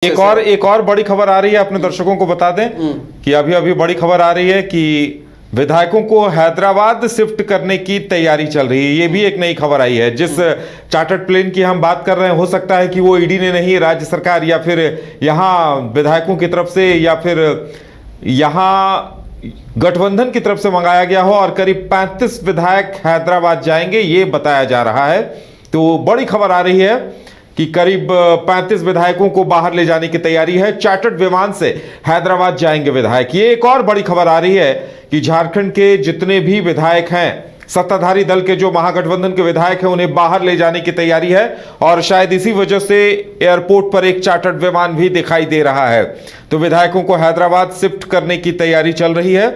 एक और बड़ी खबर आ रही है, अपने दर्शकों को बता दें कि अभी अभी बड़ी खबर आ रही है कि विधायकों को हैदराबाद शिफ्ट करने की तैयारी चल रही है। ये भी एक नई खबर आई है। जिस चार्टर्ड प्लेन की हम बात कर रहे हैं, हो सकता है कि वो ईडी ने नहीं, राज्य सरकार या फिर यहाँ विधायकों की तरफ से या फिर यहाँ गठबंधन की तरफ से मंगाया गया हो और करीब 35 विधायक हैदराबाद जाएंगे, ये बताया जा रहा है। तो बड़ी खबर आ रही है कि करीब 35 विधायकों को बाहर ले जाने की तैयारी है। चार्टर्ड विमान से हैदराबाद जाएंगे विधायक। ये एक और बड़ी खबर आ रही है कि झारखंड के जितने भी विधायक हैं, सत्ताधारी दल के जो महागठबंधन के विधायक हैं, उन्हें बाहर ले जाने की तैयारी है और शायद इसी वजह से एयरपोर्ट पर एक चार्टर्ड विमान भी दिखाई दे रहा है। तो विधायकों को हैदराबाद शिफ्ट करने की तैयारी चल रही है।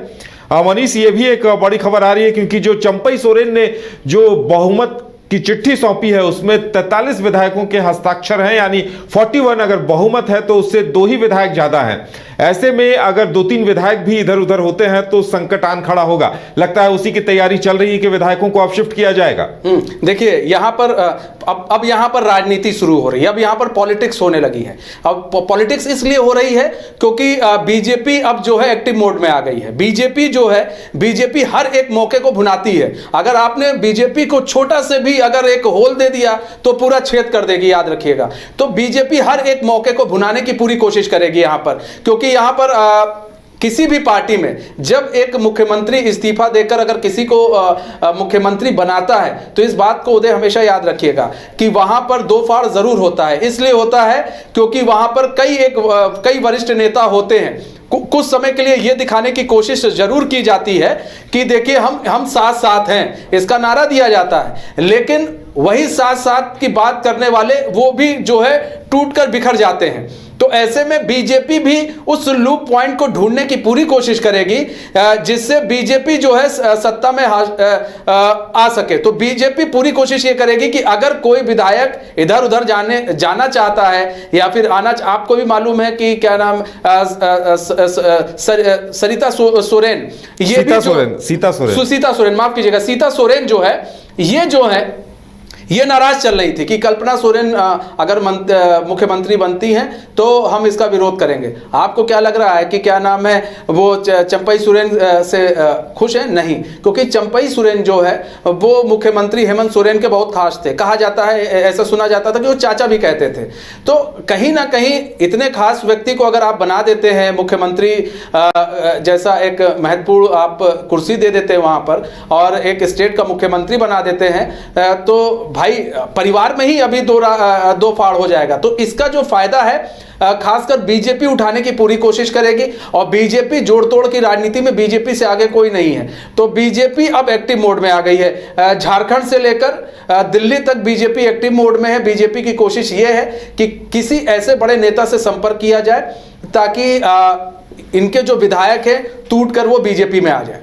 मनीष, ये भी एक बड़ी खबर आ रही है क्योंकि जो चंपई सोरेन ने जो बहुमत की चिट्ठी सौंपी है उसमें 43 विधायकों के हस्ताक्षर हैं, यानी 41 अगर बहुमत है तो उससे 2 ही विधायक ज्यादा हैं। ऐसे में अगर 2-3 विधायक भी इधर उधर होते हैं तो संकट आन खड़ा होगा। लगता है उसी की तैयारी चल रही है कि विधायकों को अब शिफ्ट किया जाएगा। देखिए यहाँ पर अब यहाँ पर राजनीति शुरू हो रही है, अब यहाँ पर पॉलिटिक्स होने लगी है। अब पॉलिटिक्स इसलिए हो रही है क्योंकि बीजेपी अब जो है एक्टिव मोड में आ गई है। बीजेपी हर एक मौके को भुनाती है। अगर आपने बीजेपी को छोटा से भी अगर एक होल दे दिया तो पूरा छेद कर देगी, याद रखिएगा। तो बीजेपी हर एक मौके को भुनाने की पूरी कोशिश करेगी यहाँ पर, क्योंकि यहाँ पर किसी भी पार्टी में जब एक मुख्यमंत्री इस्तीफा देकर अगर किसी को मुख्यमंत्री बनाता है तो इस बात को उदय हमेशा याद रखिएगा कि वहां पर दो फाड़ जरूर होता है। इसलिए होता है क्योंकि वहां पर कई वरिष्ठ नेता होते हैं। कुछ समय के लिए यह दिखाने की कोशिश जरूर की जाती है कि देखिए हम साथ साथ हैं, इसका नारा दिया जाता है, लेकिन वही साथ साथ की बात करने वाले वो भी जो है टूटकर बिखर जाते हैं। तो ऐसे में बीजेपी भी उस लूप पॉइंट को ढूंढने की पूरी कोशिश करेगी जिससे बीजेपी जो है सत्ता में आ सके। तो बीजेपी पूरी कोशिश ये करेगी कि अगर कोई विधायक इधर उधर जाना चाहता है या फिर आपको भी मालूम है कि क्या नाम सरिता सोरेन, ये भी सुसीता सोरेन, माफ कीजिएगा, सीता सोरेन जो है ये नाराज चल रही थी कि कल्पना सोरेन अगर मुख्यमंत्री बनती हैं तो हम इसका विरोध करेंगे। आपको क्या लग रहा है कि क्या नाम है वो चंपई सोरेन से खुश है? नहीं, क्योंकि चंपई सोरेन जो है वो मुख्यमंत्री हेमंत सोरेन के बहुत खास थे। कहा जाता है, ऐसा सुना जाता था कि वो चाचा भी कहते थे। तो कहीं ना कहीं इतने खास व्यक्ति को अगर आप बना देते हैं मुख्यमंत्री जैसा एक महत्वपूर्ण आप कुर्सी दे देते हैं वहां पर और एक स्टेट का मुख्यमंत्री बना देते हैं तो भाई परिवार में ही अभी दो फाड़ हो जाएगा। तो इसका जो फायदा है खासकर बीजेपी उठाने की पूरी कोशिश करेगी और बीजेपी जोड़ तोड़ की राजनीति में बीजेपी से आगे कोई नहीं है। तो बीजेपी अब एक्टिव मोड में आ गई है। झारखंड से लेकर दिल्ली तक बीजेपी एक्टिव मोड में है। बीजेपी की कोशिश यह है कि किसी ऐसे बड़े नेता से संपर्क किया जाए ताकि इनके जो विधायक हैं टूट कर वो बीजेपी में आ जाए।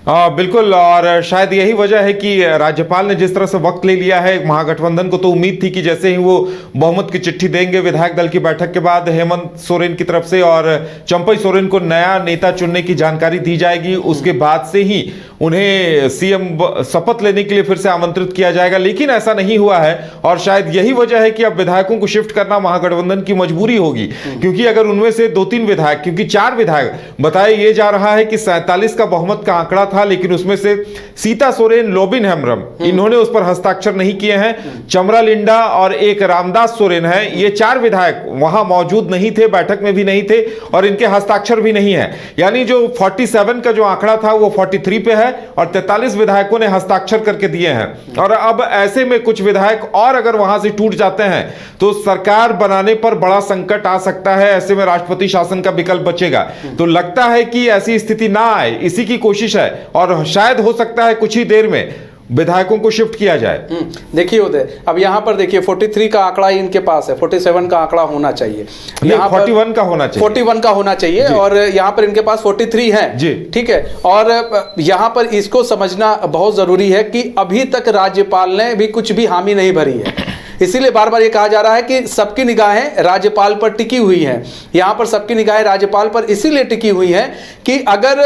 बिल्कुल, और शायद यही वजह है कि राज्यपाल ने जिस तरह से वक्त ले लिया है महागठबंधन को, तो उम्मीद थी कि जैसे ही वो बहुमत की चिट्ठी देंगे विधायक दल की बैठक के बाद हेमंत सोरेन की तरफ से और चंपई सोरेन को नया नेता चुनने की जानकारी दी जाएगी, उसके बाद से ही उन्हें सीएम शपथ लेने के लिए फिर से आमंत्रित किया जाएगा। लेकिन ऐसा नहीं हुआ है और शायद यही वजह है कि अब विधायकों को शिफ्ट करना महागठबंधन की मजबूरी होगी, क्योंकि अगर उनमें से 2-3 विधायक, क्योंकि 4 विधायक बताया ये जा रहा है कि 47 का बहुमत का आंकड़ा था, लेकिन उसमें से सीता सोरेन, लोबिन हेम्ब्रम, इन्होंने उस पर हस्ताक्षर नहीं किए हैं। चमरा लिंडा और एक रामदास सोरेन है, ये 4 विधायक वहां मौजूद नहीं थे, बैठक में भी नहीं थे और इनके हस्ताक्षर भी नहीं है। यानी जो 47 का जो आंकड़ा था वो 43 पे है और 43 विधायकों ने हस्ताक्षर करके दिए हैं। और अब ऐसे में कुछ विधायक और अगर वहां से टूट जाते हैं तो सरकार बनाने पर बड़ा संकट आ सकता है। ऐसे में राष्ट्रपति शासन का विकल्प बचेगा। तो लगता है कि ऐसी स्थिति ना आए, इसी की कोशिश है और शायद हो सकता है कुछ ही देर में विधायकों को शिफ्ट किया जाए। देखिए उदय, अब यहाँ पर देखिए 43 का आंकड़ा ही इनके पास है, 47 का आंकड़ा होना चाहिए, यहाँ 41 का होना चाहिए, 41 का होना चाहिए और यहाँ पर इनके पास 43 है जी, ठीक है। और यहाँ पर इसको समझना बहुत जरूरी है कि अभी तक राज्यपाल ने भी कुछ भी हामी नहीं भरी है। इसीलिए बार बार ये कहा जा रहा है कि सबकी निगाहें राज्यपाल पर टिकी हुई हैं। यहाँ पर सबकी निगाहें राज्यपाल पर इसीलिए टिकी हुई हैं कि अगर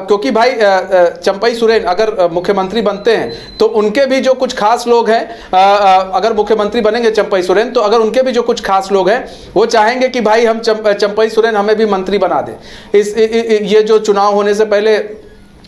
क्योंकि भाई चंपई सोरेन अगर मुख्यमंत्री बनते हैं तो उनके भी जो कुछ खास लोग हैं, अगर मुख्यमंत्री बनेंगे चंपई सोरेन, तो अगर उनके भी जो कुछ खास लोग हैं वो चाहेंगे कि भाई हम चंपई सोरेन हमें भी मंत्री बना दे, ये जो चुनाव होने से पहले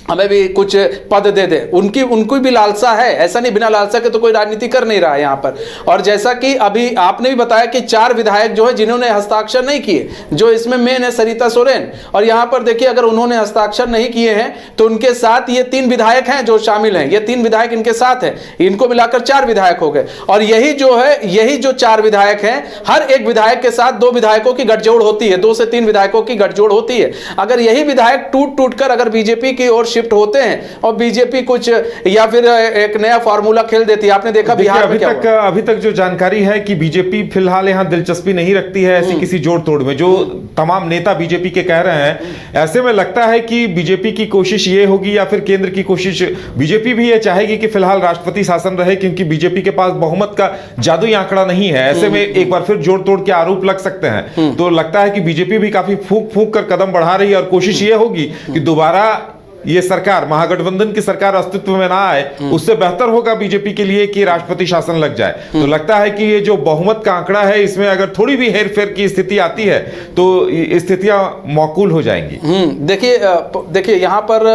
हमें भी कुछ पद दे दे। उनकी भी लालसा है, ऐसा नहीं बिना लालसा के तो कोई राजनीति कर नहीं रहा है यहाँ पर। और जैसा कि अभी आपने भी बताया कि 4 विधायक जो है जिन्होंने हस्ताक्षर नहीं किए, जो इसमें मेन है सरिता सोरेन, और यहाँ पर देखिए अगर उन्होंने हस्ताक्षर नहीं किए हैं तो उनके साथ ये 3 विधायक हैं जो शामिल हैं, ये 3 विधायक इनके साथ हैं, इनको मिलाकर 4 विधायक हो गए। और यही जो 4 विधायक हैं, हर एक विधायक के साथ 2 विधायकों की गठजोड़ होती है, 2 से 3 विधायकों की गठजोड़ होती है। अगर यही विधायक टूट कर अगर बीजेपी की ओर शिफ्ट होते हैं और बीजेपी कुछ या फिर एक नया फार्मूला खेल देती है, आपने देखा बिहार में क्या हुआ। अभी तक जो जानकारी है कि बीजेपी फिलहाल यहां दिलचस्पी नहीं रखती है ऐसी किसी जोड़ तोड़ में, जो तमाम नेता बीजेपी के कह रहे हैं। ऐसे में लगता है कि बीजेपी की कोशिश ये होगी या फिर केंद्र की कोशिश, बीजेपी भी ये चाहेगी कि फिलहाल राष्ट्रपति शासन रहे, क्योंकि बीजेपी के पास बहुमत का जादुई आंकड़ा नहीं है। ऐसे में एक बार फिर जोड़ तोड़ के आरोप लग सकते हैं। तो लगता है कि बीजेपी भी काफी फूंक फूंक कर कदम बढ़ा रही है और कोशिश ये होगी कि दोबारा ये सरकार, महागठबंधन की सरकार अस्तित्व में ना आए। उससे बेहतर होगा बीजेपी के लिए कि राष्ट्रपति शासन लग जाए। तो लगता है कि ये जो बहुमत का आंकड़ा है, इसमें अगर थोड़ी भी हेरफेर की स्थिति आती है तो स्थितियां मौकूल हो जाएंगी। देखिए यहाँ पर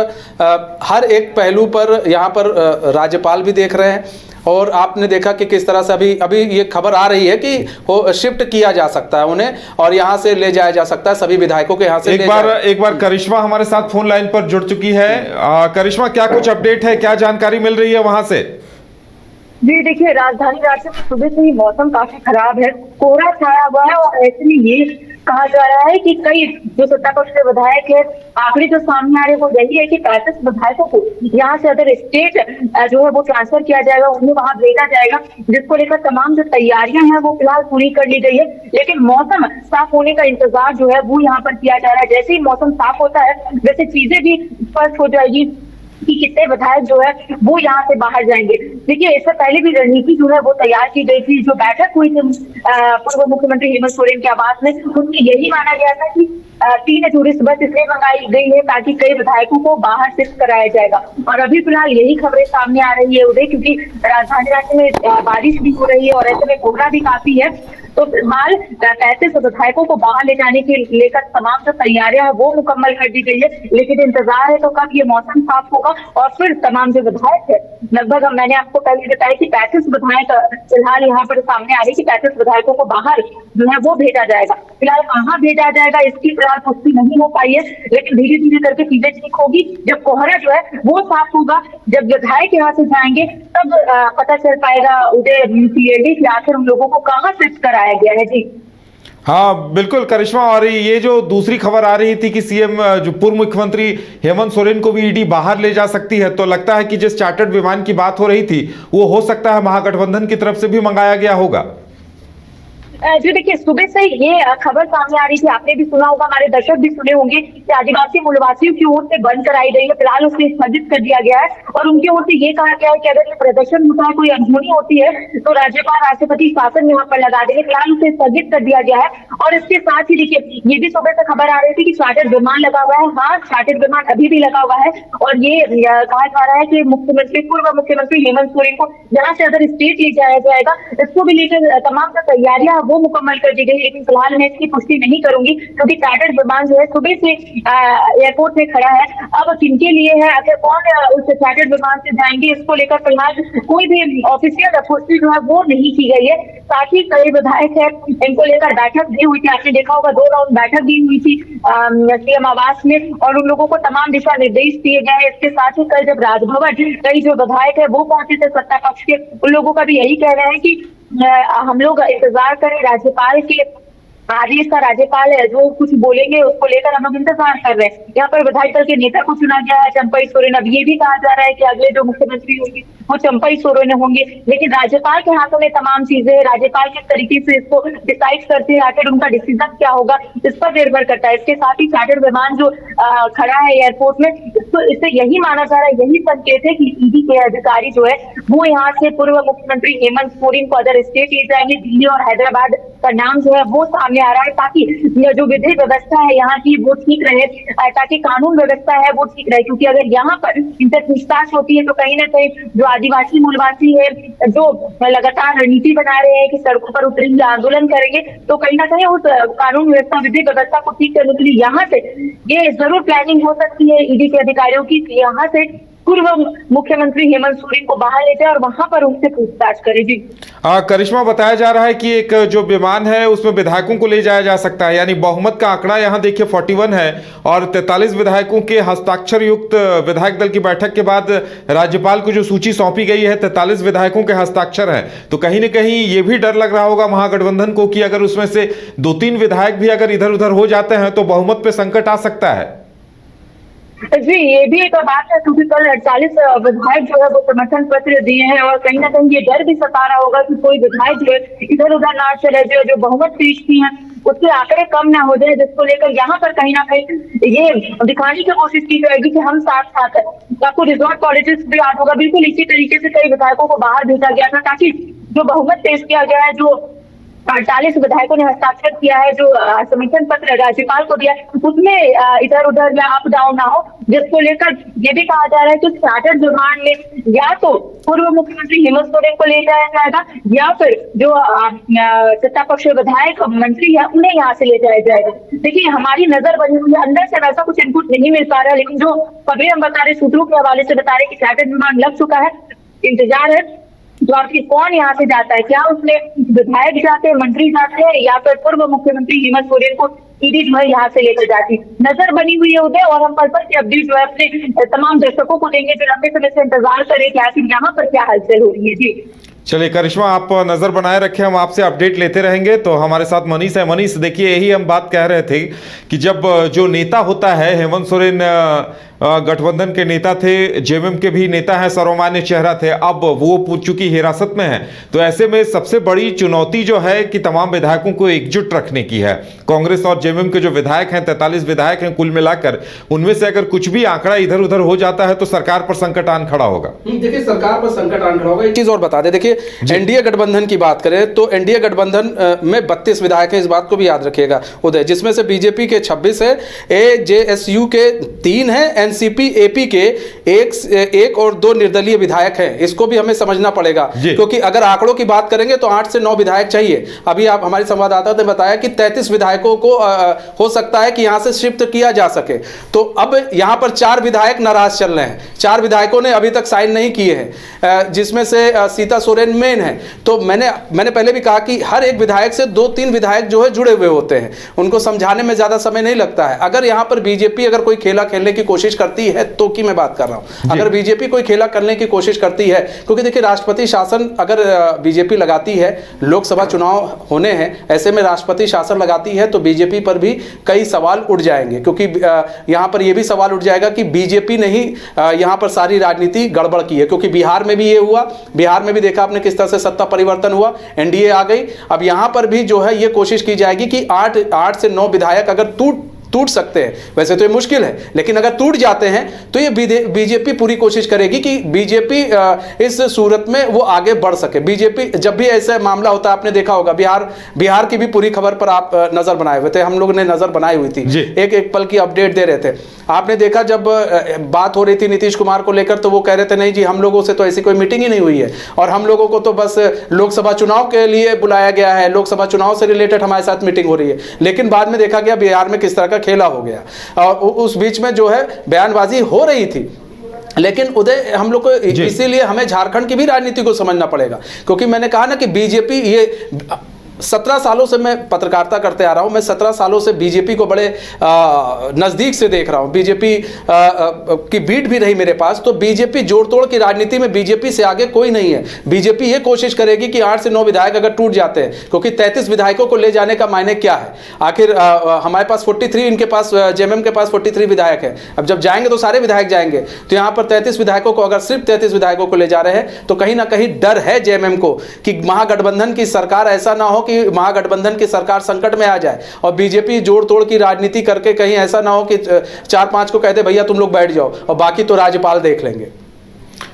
हर एक पहलू पर यहाँ पर राज्यपाल भी देख रहे हैं, और आपने देखा कि किस तरह से अभी ये खबर आ रही है कि वो शिफ्ट किया जा सकता है उन्हें, और यहां से ले जाया जा सकता है सभी विधायकों को यहां से। एक बार करिश्मा हमारे साथ फोन लाइन पर जुड़ चुकी है। करिश्मा, क्या कुछ अपडेट है, क्या जानकारी मिल रही है वहां से? जी देखिए, राजधानी रांची में सुबह से ही मौसम काफी खराब है, कोहरा छाया हुआ है, और ऐसे में ये कहा जा रहा है कि कई जो सत्ता पक्ष के विधायक है, आंकड़े जो सामने आ रहे हैं वो यही है कि 35 विधायकों को यहाँ से अदर स्टेट जो है वो ट्रांसफर किया जाएगा, उन्हें वहां भेजा जाएगा, जिसको लेकर तमाम जो तैयारियां हैं वो फिलहाल पूरी कर ली गई है। लेकिन मौसम साफ होने का इंतजार जो है वो यहाँ पर किया जा रहा है। जैसे ही मौसम साफ होता है वैसे चीजें भी स्पष्ट हो जाएगी कि कितने विधायक जो है वो यहाँ से बाहर जाएंगे। देखिए, इससे पहले भी रणनीति जो है वो तैयार की गई थी। जो बैठक हुई थी पूर्व मुख्यमंत्री हेमंत सोरेन के आवास में, उसमें यही माना गया था कि 3 टूरिस्ट बस इसलिए मंगाई गई है ताकि कई विधायकों को बाहर शिफ्ट कराया जाएगा। और अभी फिलहाल यही खबरें सामने आ रही है उदय, क्योंकि राजधानी राज्य में बारिश भी हो रही है और ऐसे में कोहरा भी काफी है। तो फिलहाल 35 विधायकों को बाहर ले जाने के लेकर तमाम जो तैयारियां है वो मुकम्मल कर दी गई है। लेकिन इंतजार है तो कब ये मौसम साफ होगा और फिर तमाम जो विधायक है, लगभग मैंने आपको पहले बताया कि 35 विधायक फिलहाल यहाँ पर सामने आ रही कि 35 विधायकों को बाहर जो है वो भेजा जाएगा। फिलहाल कहाँ भेजा जाएगा इसकी फिलहाल पुष्टि नहीं हो पाई है, लेकिन धीरे धीरे करके चीजें ठीक होगी। जब कोहरा जो है वो साफ होगा, जब विधायक यहाँ से जाएंगे, तब पता चल पाएगा उदय क्लियरली कि आखिर उन लोगों को कहाँ शिफ्ट कराया गया है। जी हाँ बिल्कुल करिश्मा, और ये जो दूसरी खबर आ रही थी कि सीएम जो पूर्व मुख्यमंत्री हेमंत सोरेन को भी ईडी बाहर ले जा सकती है, तो लगता है कि जिस चार्टर्ड विमान की बात हो रही थी वो हो सकता है महागठबंधन की तरफ से भी मंगाया गया होगा। जो देखिए, सुबह से ये खबर सामने आ रही थी, आपने भी सुना होगा, हमारे दर्शक भी सुने होंगे कि आदिवासी मूलवासियों की ओर से बंद कराई गई है। फिलहाल उसे स्थगित कर दिया गया है और उनकी ओर से ये कहा गया है कि अगर ये प्रदर्शन होता है, कोई अनहोनी होती है, तो राज्यपाल राष्ट्रपति शासन यहाँ पर लगा देंगे। फिलहाल उसे स्थगित कर दिया गया है। और इसके साथ ही देखिए, ये भी सुबह से खबर आ रही थी कि चार्टर्ड विमान लगा हुआ है। हाँ, चार्टर्ड विमान अभी भी लगा हुआ है, और ये कहा जा रहा है कि पूर्व मुख्यमंत्री हेमंत सोरेन को जहाँ से अदर स्टेट ले जाया जाएगा, इसको भी लेकर तमाम जो तैयारियां वो मुकम्मल कर दी गई। लेकिन फिलहाल मैं इसकी पुष्टि नहीं करूंगी, क्योंकि चार्टर्ड विमान जो है सुबह से एयरपोर्ट में खड़ा है। अब किनके लिए है, आखिर कौन उस चार्टर्ड विमान से जाएंगे, इसको लेकर फिलहाल कोई भी ऑफिशियल पुष्टि जो है वो नहीं की गई है। साथ ही कई विधायक है, इनको लेकर बैठक भी हुई थी, आपने देखा होगा 2 राउंड बैठक भी हुई थी सीएम आवास में, और उन लोगों को तमाम दिशा निर्देश दिए गए। इसके साथ ही कल जब राजभवन कई जो विधायक है वो पहुंचे थे सत्ता पक्ष के, उन लोगों का भी यही कहना है कि हम लोग इंतजार करें राज्यपाल के आदेश का राज्यपाल है, जो कुछ बोलेंगे उसको लेकर हम लोग इंतजार कर रहे हैं। यहाँ पर विधायक दल के नेता को चुना गया है, चंपई सोरेन। अब ये भी कहा जा रहा है कि अगले जो मुख्यमंत्री होंगे वो चंपई सोरेन होंगे, लेकिन राज्यपाल के हाथों में तमाम चीजें है। राज्यपाल किस तरीके से इसको डिसाइड करते हैं, आखिर उनका डिसीजन क्या होगा, इस पर निर्भर करता है। इसके साथ ही चार्टर्ड विमान जो खड़ा है एयरपोर्ट में, इससे यही माना जा रहा है, यही संकेत है कि ईडी के अधिकारी जो है वो यहाँ से पूर्व मुख्यमंत्री हेमंत सोरेन को अदर स्टेट ले जाएंगे। दिल्ली और हैदराबाद का नाम जो है वो सामने आ रहा है, ताकि जो विधि व्यवस्था है यहाँ की वो ठीक रहे, ताकि कानून व्यवस्था है वो ठीक रहे। क्योंकि अगर यहाँ पर इनसे पूछताछ होती है तो कहीं ना कहीं जो आदिवासी मूलवासी है, जो लगातार रणनीति बना रहे हैं कि सड़कों पर उतरेंगे, आंदोलन करेंगे, तो कहीं ना कहीं उस कानून व्यवस्था, विधि व्यवस्था को ठीक करने के लिए यहाँ से ये जरूर प्लानिंग हो सकती है ईडी के अधिकारियों की, यहाँ से पूर्व मुख्यमंत्री हेमंत सोरेन को बाहर ले जाए और वहां पर उनसे पूछताछ करे। जी करिश्मा, बताया जा रहा है कि एक जो विमान है उसमें विधायकों को ले जाया जा सकता है, यानी बहुमत का आंकड़ा यहाँ देखिए 41 है और 43 विधायकों के हस्ताक्षर युक्त विधायक दल की बैठक के बाद राज्यपाल को जो सूची सौंपी गई है 43 विधायकों के हस्ताक्षर हैं। तो कहीं ना कहीं ये भी डर लग रहा होगा महागठबंधन को कि अगर उसमें से 2-3 विधायक भी अगर इधर उधर हो जाते हैं तो बहुमत पे संकट आ सकता है। जी, ये भी एक बात है, क्योंकि कल 48 विधायक जो है वो समर्थन पत्र दिए हैं और कहीं ना कहीं ये डर भी सता रहा होगा कि कोई विधायक जो है इधर उधर ना चले जाए, जो बहुमत पेश की है उसके आंकड़े कम ना हो जाए, जिसको लेकर यहाँ पर कहीं ना कहीं ये दिखाने की कोशिश की जाएगी कि हम साथ साथ है। आपको रिजॉर्ट पॉलिटिक्स भी याद होगा, बिल्कुल इसी तरीके से कई विधायकों को बाहर भेजा गया था, ताकि जो बहुमत पेश किया गया है, जो 48 विधायकों ने हस्ताक्षर किया है, जो समर्थन पत्र राज्यपाल को दिया, उसमें इधर उधर या अप डाउन ना हो, जिसको लेकर ये भी कहा जा रहा है कि चार्टर्ड विमान में या तो पूर्व मुख्यमंत्री हेमंत सोरेन को ले जाया जाएगा या फिर जो सत्ता पक्ष विधायक मंत्री है उन्हें यहाँ से ले जाया जाएगा। देखिए, हमारी नजर बनी हुई है, अंदर से वैसा कुछ इनपुट नहीं मिल पा रहा है, लेकिन जो खबरें हम बता रहे, सूत्रों के हवाले से बता रहे कि चार्टर्ड विमान लग चुका है, इंतजार है तो आखिर कौन यहाँ से जाता है, क्या उसमें विधायक जाते हैं, मंत्री जाते हैं, या फिर पूर्व मुख्यमंत्री हेमंत सोरेन को ईडी जो है यहाँ से लेकर जाती। नजर बनी हुई है उदय, और हम पल पल की अपडेट जो है अपने तमाम दर्शकों को देंगे जो लंबे समय से इंतजार करें कि आखिर यहाँ पर क्या हलचल हो रही है। जी चलिए करिश्मा, आप नजर बनाए रखें, हम आपसे अपडेट लेते रहेंगे। तो हमारे साथ मनीष है। मनीष, देखिए यही हम बात कह रहे थे कि जब जो नेता होता है, हेमंत सोरेन गठबंधन के नेता थे, जेएमएम के भी नेता हैं, सर्वमान्य चेहरा थे, अब वो चूंकि हिरासत में है, तो ऐसे में सबसे बड़ी चुनौती जो है कि तमाम विधायकों को एकजुट रखने की है। कांग्रेस और जेएमएम के जो विधायक हैं, 43 विधायक हैं कुल मिलाकर, उनमें से अगर कुछ भी आंकड़ा इधर उधर हो जाता है तो सरकार पर संकट आन खड़ा होगा। देखिए, सरकार पर संकट आन खड़ा होगा। एक चीज और बता दे, देखिए एनडीए गठबंधन की बात करें तो एनडीए गठबंधन में 32 विधायक हैं, इस बात को भी याद रखिएगा उदय, जिसमें से बीजेपी के 26 है, एजेएसयू के 3 है, एनसीपी एपी के एक और 2 निर्दलीय विधायक हैं। इसको भी हमें समझना पड़ेगा, क्योंकि अगर आंकड़ों की बात करेंगे तो 8 से 9 विधायक चाहिए। अभी आप हमारे संवाददाता ने बताया कि 33 विधायकों को हो सकता है कि यहां से शिफ्ट किया जा सके। तो अब यहां पर 4 विधायक नाराज चल रहे हैं, 4 विधायकों ने अभी तक साइन नहीं किए हैं, जिसमें से सीता सोरेन मेन है। तो मैंने पहले भी कहा कि हर एक विधायक से 2-3 विधायक जो है जुड़े हुए होते हैं, उनको समझाने में ज्यादा समय नहीं लगता है। अगर यहां पर बीजेपी अगर कोई खेला खेलने की कोशिश करती है तो की मैं बात कर रहा हूं, अगर बीजेपी कोई खेला करने की कोशिश करती है, क्योंकि देखिए राष्ट्रपति शासन अगर बीजेपी लगाती है, लोकसभा चुनाव होने हैं, ऐसे में राष्ट्रपति शासन लगाती है तो बीजेपी पर भी कई सवाल उठ जाएंगे, क्योंकि यहां पर यह भी सवाल उठ जाएगा कि बीजेपी ने ही यहां पर सारी राजनीति गड़बड़ की है। क्योंकि बिहार में भी ये हुआ, बिहार में भी देखा आपने किस तरह से सत्ता परिवर्तन हुआ, एनडीए आ गई। अब यहां पर भी जो है ये कोशिश की जाएगी कि 8 से 9 विधायक अगर टूट सकते हैं, वैसे तो ये मुश्किल है, लेकिन अगर टूट जाते हैं तो ये बीजेपी पूरी कोशिश करेगी कि बीजेपी इस सूरत में वो आगे बढ़ सके। बीजेपी जब भी ऐसा मामला होता है, आपने देखा होगा बिहार की भी पूरी खबर पर आप नजर बनाए हुए थे, हम लोगों ने नजर बनाई हुई थी, एक पल की अपडेट दे रहे थे। आपने देखा जब बात हो रही थी नीतीश कुमार को लेकर, तो वो कह रहे थे नहीं जी, हम लोगों से तो ऐसी कोई मीटिंग ही नहीं हुई है और हम लोगों को तो बस लोकसभा चुनाव के लिए बुलाया गया है, लोकसभा चुनाव से रिलेटेड हमारे साथ मीटिंग हो रही है। लेकिन बाद में देखा गया बिहार में किस तरह का खेला हो गया और उस बीच में जो है बयानबाजी हो रही थी। लेकिन उदय, हम लोग को इसीलिए हमें झारखंड की भी राजनीति को समझना पड़ेगा, क्योंकि मैंने कहा ना कि बीजेपी 17 सालों से मैं पत्रकारिता करते आ रहा हूं, मैं 17 सालों से बीजेपी को बड़े नज़दीक से देख रहा हूं, बीजेपी की बीट भी रही मेरे पास। तो बीजेपी जोड़ तोड़ की राजनीति में बीजेपी से आगे कोई नहीं है। बीजेपी ये कोशिश करेगी कि 8 से 9 विधायक अगर टूट जाते हैं, क्योंकि 33 विधायकों को ले जाने का मायने क्या है, आखिर हमारे पास 43, इनके पास जेएमएम के पास 43 विधायक है। अब जब जाएंगे तो सारे विधायक जाएंगे, तो यहां पर 33 विधायकों को, अगर सिर्फ 33 विधायकों को ले जा रहे हैं तो कहीं ना कहीं डर है जेएमएम को कि महागठबंधन की सरकार, ऐसा ना हो कि महागठबंधन की सरकार संकट में आ जाए और बीजेपी जोड़ तोड़ की राजनीति करके कहीं ऐसा ना हो कि 4-5 को कहते भैया तुम लोग बैठ जाओ और बाकी तो राज्यपाल देख लेंगे।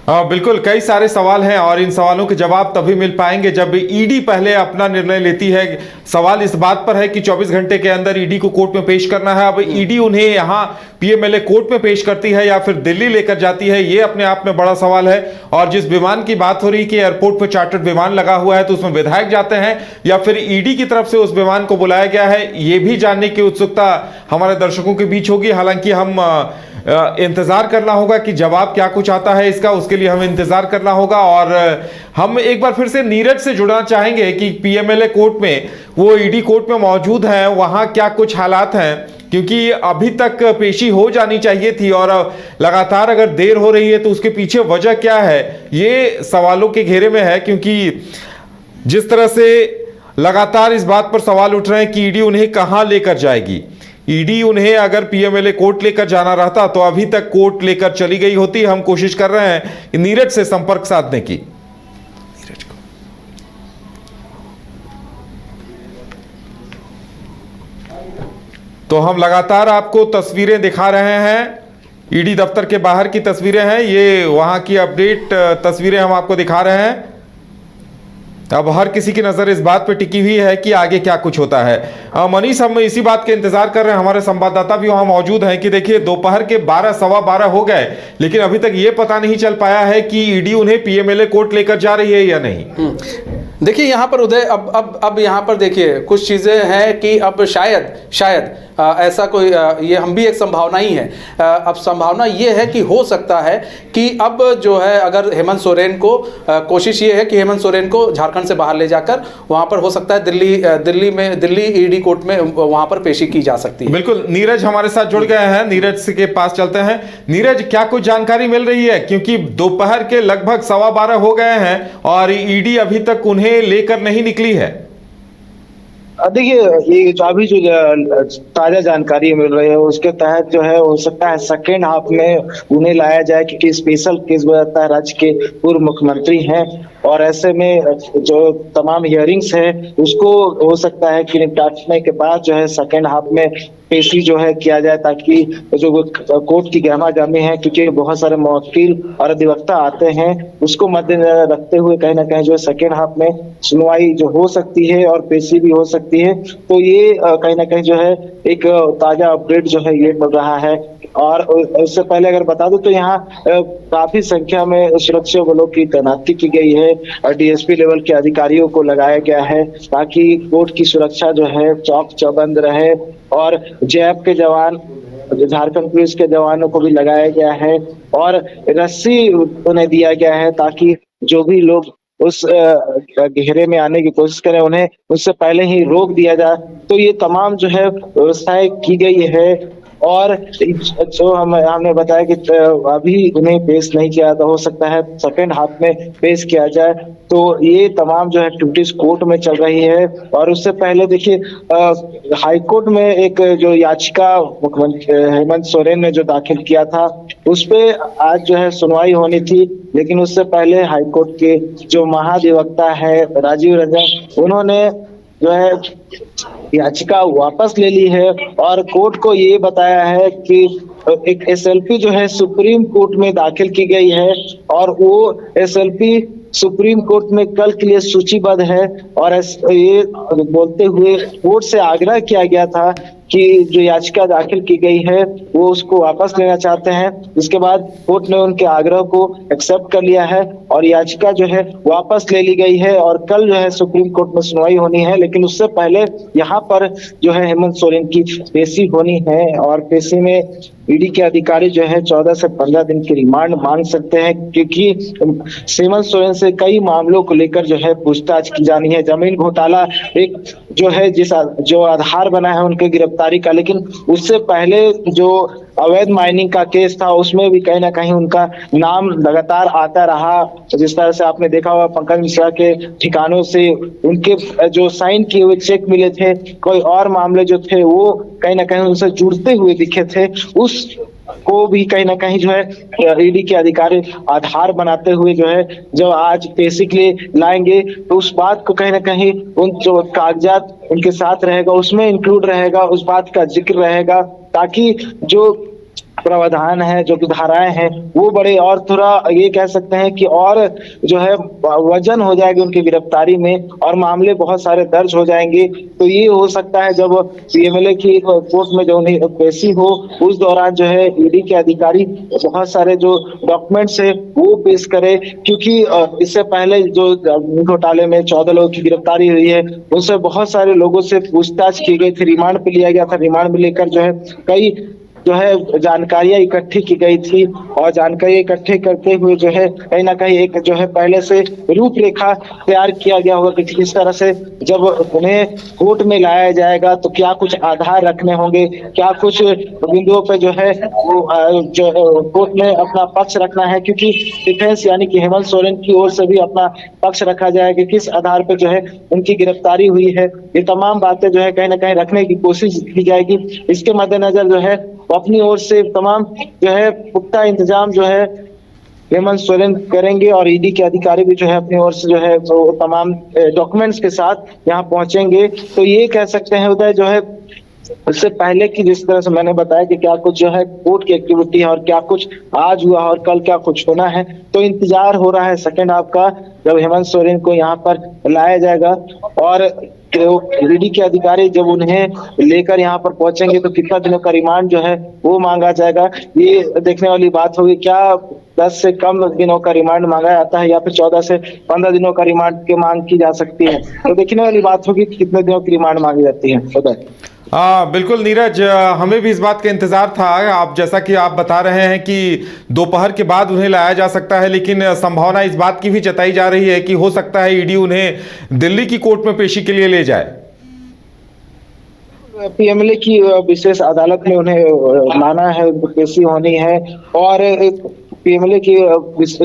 बिल्कुल, कई सारे सवाल हैं और इन सवालों के जवाब तभी मिल पाएंगे जब ईडी पहले अपना निर्णय लेती है। सवाल इस बात पर है कि 24 घंटे के अंदर ईडी को कोर्ट में पेश करना है। अब ईडी उन्हें यहां पीएमएलए कोर्ट में पेश करती है या फिर दिल्ली लेकर जाती है, ये अपने आप में बड़ा सवाल है। और जिस विमान की बात हो रही है कि एयरपोर्ट पर चार्टर्ड विमान लगा हुआ है, तो उसमें विधायक जाते हैं या फिर ईडी की तरफ से उस विमान को बुलाया गया है, ये भी जानने की उत्सुकता हमारे दर्शकों के बीच होगी। हालांकि हम इंतजार करना होगा कि जवाब क्या कुछ आता है इसका, उसके लिए हमें इंतजार करना होगा। और हम एक बार फिर से नीरज से जुड़ना चाहेंगे कि पीएमएलए कोर्ट में, वो ईडी कोर्ट में मौजूद हैं, वहां क्या कुछ हालात हैं, क्योंकि अभी तक पेशी हो जानी चाहिए थी और लगातार अगर देर हो रही है तो उसके पीछे वजह क्या है, ये सवालों के घेरे में है। क्योंकि जिस तरह से लगातार इस बात पर सवाल उठ रहे हैं कि ईडी उन्हें कहां लेकर जाएगी, ईडी उन्हें अगर पीएमएलए कोर्ट लेकर जाना रहता तो अभी तक कोर्ट लेकर चली गई होती। हम कोशिश कर रहे हैं नीरज से संपर्क साधने की। तो हम लगातार आपको तस्वीरें दिखा रहे हैं, ईडी दफ्तर के बाहर की तस्वीरें हैं, ये वहां की अपडेट तस्वीरें हम आपको दिखा रहे हैं। अब हर किसी की नजर इस बात पे टिकी हुई है कि आगे क्या कुछ होता है। मनीष, हम इसी बात के इंतजार कर रहे हैं, हमारे संवाददाता भी वहां मौजूद हैं कि देखिए दोपहर के 12 सवा 12 हो गए, लेकिन अभी तक ये पता नहीं चल पाया है कि ईडी उन्हें पीएमएलए कोर्ट लेकर जा रही है या नहीं। देखिए यहाँ पर उदय, अब यहाँ पर देखिए कुछ चीज़ें हैं कि अब शायद ऐसा कोई, ये हम भी एक संभावना ही है। अब संभावना ये है कि हो सकता है कि अब जो है, अगर हेमंत सोरेन को, कोशिश ये है कि हेमंत सोरेन को झारखंड से बाहर ले जाकर वहाँ पर हो सकता है दिल्ली ईडी कोर्ट में वहाँ पर पेशी की जा सकती है। बिल्कुल, नीरज हमारे साथ जुड़ गए हैं, नीरज के पास चलते हैं। नीरज, क्या कुछ जानकारी मिल रही है, क्योंकि दोपहर के लगभग 12:15 हो गए हैं और ईडी अभी तक उन्हें लेकर नहीं निकली है? देखिए, ये जो अभी जो ताजा जानकारी मिल रही है उसके तहत जो है, हो सकता है सेकेंड हाफ में उन्हें लाया जाए, क्योंकि स्पेशल केस बताता है राज्य के पूर्व मुख्यमंत्री हैं और ऐसे में जो तमाम हियरिंग्स है उसको हो सकता है कि निपटाने के बाद जो है सेकेंड हाफ में पेशी जो है किया जाए, ताकि जो कोर्ट की गहमा जमी है, क्योंकि बहुत सारे मवक्किल और अधिवक्ता आते हैं, उसको मद्देनजर रखते हुए कहीं ना कहीं जो है सेकेंड हाफ में सुनवाई जो हो सकती है और पेशी भी हो सकती है। तो ये कहीं ना कहीं जो है एक ताजा अपडेट जो है ये मिल रहा है। और उससे पहले अगर बता दूं तो यहाँ काफी संख्या में सुरक्षा बलों की तैनाती की गई है और डीएसपी लेवल के अधिकारियों को लगाया गया है, ताकि कोर्ट की सुरक्षा जो है चौक चौबंद रहे। और जैप के जवान, झारखंड पुलिस के जवानों को भी लगाया गया है और रस्सी उन्हें दिया गया है, ताकि जो भी लोग उस घेरे में आने की कोशिश करें उन्हें उससे पहले ही रोक दिया जाए। तो ये तमाम जो है व्यवस्थाएं की गई है। और जो हमने बताया कि अभी उन्हें पेश नहीं किया, तो हो सकता है सेकेंड हाफ में पेश किया जाए। तो ये तमाम जो एक्टिविटीज कोर्ट में चल रही है। और उससे पहले देखिए, हाई कोर्ट में एक जो याचिका मुख्यमंत्री हेमंत सोरेन ने जो दाखिल किया था, उस पे आज जो है सुनवाई होनी थी, लेकिन उससे पहले हाई कोर्ट के जो महाधिवक्ता है राजीव रंजन, उन्होंने जो है याचिका वापस ले ली है और कोर्ट को ये बताया है कि एक एसएलपी जो है सुप्रीम कोर्ट में दाखिल की गई है और वो एसएलपी सुप्रीम कोर्ट में कल के लिए सूचीबद्ध है। और ये बोलते हुए कोर्ट से आग्रह किया गया था कि जो याचिका दाखिल की गई है वो उसको वापस लेना चाहते हैं। इसके बाद कोर्ट ने उनके आग्रह को एक्सेप्ट कर लिया है और याचिका जो है वापस ले ली गई है और कल जो है सुप्रीम कोर्ट में सुनवाई होनी है। लेकिन उससे पहले यहाँ पर जो है हेमंत सोरेन की पेशी होनी है और पेशी में ईडी के अधिकारी जो है 14 से 15 दिन की रिमांड मांग सकते हैं, क्योंकि हेमंत सोरेन से कई मामलों को लेकर जो है पूछताछ की जानी है। जमीन घोटाला एक जो है जो आधार बना है उनके गिरफ्तारी का, लेकिन उससे पहले जो अवैध माइनिंग का केस था उसमें भी कहीं ना कहीं उनका नाम लगातार आता रहा। जिस तरह से आपने देखा होगा पंकज मिश्रा के ठिकानों से उनके जो साइन किए हुए चेक मिले थे, कोई और मामले जो थे वो कहीं ना कहीं उनसे जुड़ते हुए दिखे थे, उस को भी कहीं ना कहीं जो है ईडी के अधिकारी आधार बनाते हुए जो है जब आज पेशी के लिए लाएंगे तो उस बात को कहीं ना कहीं उन जो कागजात उनके साथ रहेगा उसमें इंक्लूड रहेगा, उस बात का जिक्र रहेगा, ताकि जो प्रावधान है जो कि धाराएं हैं वो बड़े और थोड़ा ये कह सकते हैं कि और जो है वजन हो जाएगी उनकी गिरफ्तारी में और मामले बहुत सारे दर्ज हो जाएंगे। तो ये हो सकता है जब पीएमएलए की कोर्ट में जो उन्हें पेशी हो उस दौरान जो है ईडी के अधिकारी बहुत सारे जो डॉक्यूमेंट्स है वो पेश करे, क्योंकि इससे पहले जो घोटाले में 14 लोगों की गिरफ्तारी हुई है उनसे बहुत सारे लोगों से पूछताछ की गई थी, रिमांड पे लिया गया था। रिमांड में लेकर जो है कई जो है जानकारियां इकट्ठी की गई थी और जानकारी इकट्ठे करते हुए जो है कहीं ना कहीं एक जो है पहले से रूपरेखा तैयार किया गया होगा कि किस तरह से जब उन्हें कोर्ट में लाया जाएगा तो क्या कुछ आधार रखने होंगे, क्या कुछ बिंदुओं पे जो है वो जो कोर्ट में अपना पक्ष रखना है, क्योंकि डिफेंस यानी कि हेमंत सोरेन की ओर से भी अपना पक्ष रखा जाएगा कि किस आधार पे जो है उनकी गिरफ्तारी हुई है। ये तमाम बातें जो है कहीं ना कहीं रखने की कोशिश की जाएगी। इसके मद्देनजर जो है अपनी ओर से तमाम जो है पुख्ता इंतजाम जो है हेमंत सोरेन करेंगे और ईडी के अधिकारी भी जो है अपनी ओर से जो है वो तमाम डॉक्यूमेंट्स के साथ यहाँ पहुंचेंगे। तो ये कह सकते हैं उदय जो है उससे पहले की जिस तरह से मैंने बताया कि क्या कुछ जो है कोर्ट की एक्टिविटी है और क्या कुछ आज हुआ और कल क्या कुछ होना है, तो इंतजार हो रहा है सेकंड हाफ का जब हेमंत सोरेन को यहाँ पर लाया जाएगा और ईडी के अधिकारी जब उन्हें लेकर यहाँ पर पहुंचेंगे तो कितना दिनों का रिमांड जो है वो मांगा जाएगा, ये देखने वाली बात होगी। क्या 10 से कम दिनों का रिमांड मांगा जाता है या फिर 14 से 15 दिनों का रिमांड की मांग की जा सकती है, तो देखने वाली बात होगी कि कितने दिनों की रिमांड मांगी जाती है। बिल्कुल नीरज, हमें भी इस बात का इंतजार था। आप जैसा कि आप बता रहे हैं कि दोपहर के बाद उन्हें लाया जा सकता है, लेकिन संभावना इस बात की भी जताई जा रही है कि हो सकता है ईडी उन्हें दिल्ली की कोर्ट में पेशी के लिए ले जाए। पीएमएलए की विशेष अदालत में उन्हें माना है, पेशी होनी है और पीएमएलए की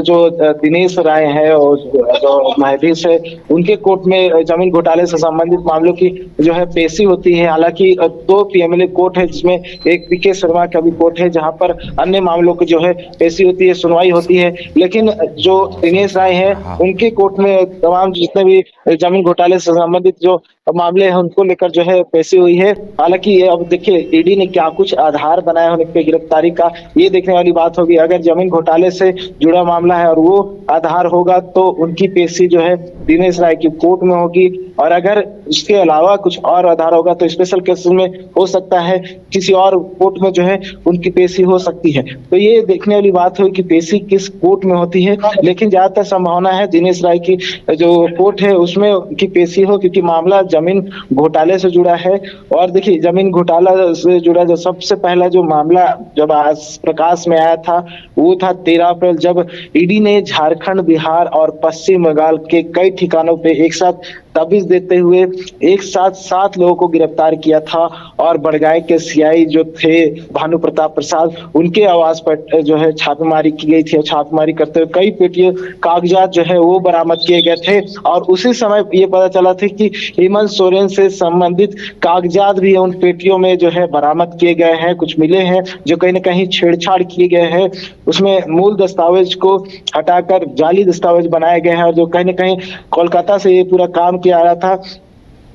जो दिनेश राय है और जो न्यायाधीश है उनके कोर्ट में जमीन घोटाले से संबंधित मामलों की जो है पेशी होती है। हालांकि 2 पीएमएलए कोर्ट है जिसमें एक पीके शर्मा का भी कोर्ट है जहां पर अन्य मामलों की जो है पेशी होती है, सुनवाई होती है। लेकिन जो दिनेश राय है उनके कोर्ट में तमाम जितने भी जमीन घोटाले से संबंधित जो मामले हैं उनको लेकर जो है पेशी हुई है। हालांकि ये अब देखिए ईडी ने क्या कुछ आधार बनाया उनकी गिरफ्तारी का, ये देखने वाली बात होगी। अगर जमीन घोटाले से जुड़ा मामला है और वो आधार होगा तो उनकी पेशी जो है दिनेश राय की कोर्ट में होगी, और अगर उसके अलावा कुछ और आधार होगा तो स्पेशल केस में हो सकता है किसी और कोर्ट में जो है उनकी पेशी हो सकती है। तो ये देखने वाली बात होगी कि पेशी किस कोर्ट में होती है, लेकिन ज्यादातर संभावना है दिनेश राय की जो कोर्ट है उसमें उनकी पेशी हो, क्योंकि मामला जमीन घोटाले से जुड़ा है। और देखिए जमीन घोटाला से जुड़ा जो सबसे पहला जो मामला जब आज प्रकाश में आया था वो था 13 अप्रैल, जब ईडी ने झारखंड, बिहार और पश्चिम बंगाल के कई ठिकानों पे एक साथ तबीज देते हुए एक साथ 7 लोगों को गिरफ्तार किया था। और बड़गांव के सीआई जो थे भानु प्रताप प्रसाद, उनके आवास पर जो है छापेमारी की गई थी। छापेमारी करते हुए कई पेटियां कागजात जो है वो बरामद किए गए थे और उसी समय ये पता चला था कि हेमंत सोरेन से संबंधित कागजात भी उन पेटियों में जो है बरामद किए गए हैं, कुछ मिले हैं जो कहीं ना कहीं छेड़छाड़ किए गए हैं। उसमें मूल दस्तावेज को हटाकर जाली दस्तावेज बनाए गए हैं और जो कहीं ना कहीं कोलकाता से ये पूरा काम किया आ रहा था।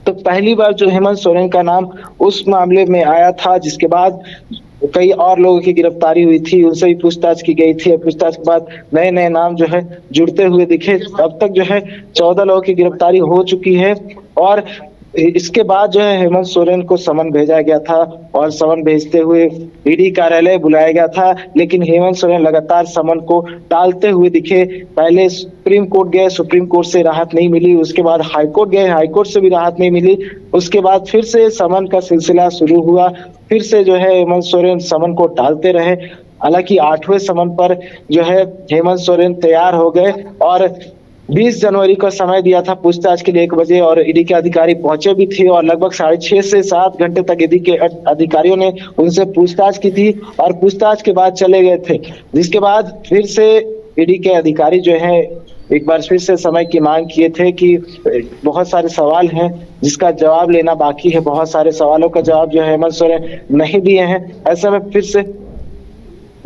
तो पहली बार जो हेमंत सोरेन का नाम उस मामले में आया था, जिसके बाद कई और लोगों की गिरफ्तारी हुई थी, उनसे भी पूछताछ की गई थी। पूछताछ के बाद नए नए नाम जो है जुड़ते हुए दिखे। अब तक जो है 14 लोगों की गिरफ्तारी हो चुकी है और इसके बाद जो है हेमंत सोरेन को समन भेजा गया था और समन भेजते हुए ईडी कार्यालय बुलाया गया था, लेकिन हेमंत सोरेन लगातार समन को टालते हुए दिखे। पहले सुप्रीम कोर्ट गए, सुप्रीम कोर्ट से राहत नहीं मिली, उसके बाद हाई कोर्ट गए, हाई कोर्ट से भी राहत नहीं मिली, उसके बाद फिर से समन का सिलसिला शुरू हुआ। फिर से जो है हेमंत सोरेन समन को टालते रहे। हालांकि 8वें समन पर जो है हेमंत सोरेन तैयार हो गए और 20 जनवरी को समय दिया था पूछताछ के लिए 1 बजे, और ईडी के अधिकारी पहुंचे भी थे और लगभग 6.5 से 7 घंटे तक ईडी के अधिकारियों ने उनसे पूछताछ की थी और पूछताछ के बाद चले गए थे। जिसके बाद फिर से ईडी के अधिकारी जो है एक बार फिर से समय की मांग किए थे कि बहुत सारे सवाल हैं जिसका जवाब लेना बाकी है, बहुत सारे सवालों का जवाब जो है हेमंत सोरेन नहीं दिए हैं। ऐसे में फिर से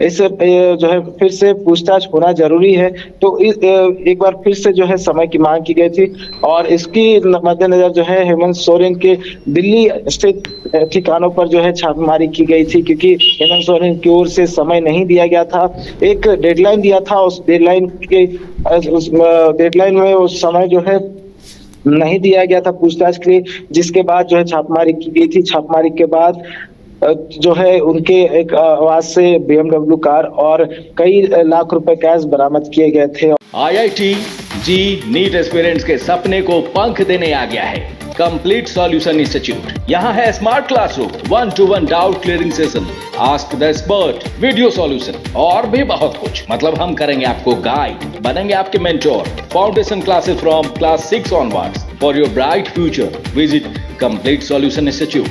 जो है फिर से पूछताछ होना जरूरी है। तो एक बार फिर से जो है समय की मांग की गई थी और इसकी मद्देनजर जो है हेमंत सोरेन के दिल्ली स्थित ठिकानों पर जो है छापेमारी की गई थी, क्योंकि हेमंत सोरेन की ओर से समय नहीं दिया गया था। एक डेडलाइन दिया था, उस डेडलाइन में उस समय जो है नहीं दिया गया था पूछताछ के लिए, जिसके बाद जो है छापेमारी की गई थी। छापेमारी के बाद जो है उनके एक आवाज से BMW कार और कई लाख रुपए कैश बरामद किए गए थे। IIT जी नीट एस्पिरेंट्स के सपने को पंख देने आ गया है कंप्लीट सॉल्यूशन इंस्टीट्यूट। यहाँ है smart classroom, 1-to-1 doubt clearing session, ask the expert, video solution और भी बहुत कुछ। मतलब हम करेंगे आपको गाइड, बनेंगे आपके mentor. Foundation classes from class 6 onwards for your bright future. Visit complete solution institute.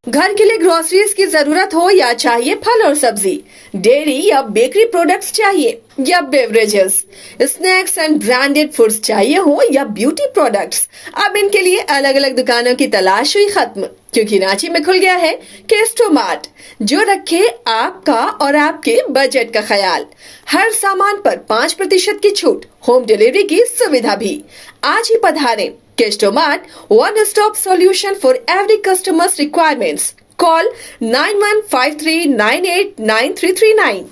घर के लिए ग्रोसरीज की जरूरत हो या चाहिए फल और सब्जी, डेयरी या बेकरी प्रोडक्ट्स चाहिए या beverages, snacks and branded foods चाहिए हो या ब्यूटी प्रोडक्ट्स, अब इनके लिए अलग अलग दुकानों की तलाश हुई खत्म, क्योंकि रांची में खुल गया है केस्टो मार्ट, जो रखे आपका और आपके बजट का ख्याल। हर सामान पर 5% की छूट, होम डिलीवरी की सुविधा भी। आज ही पधारें Kesto mart, one stop solution for every customer's requirements. Call 9153989339.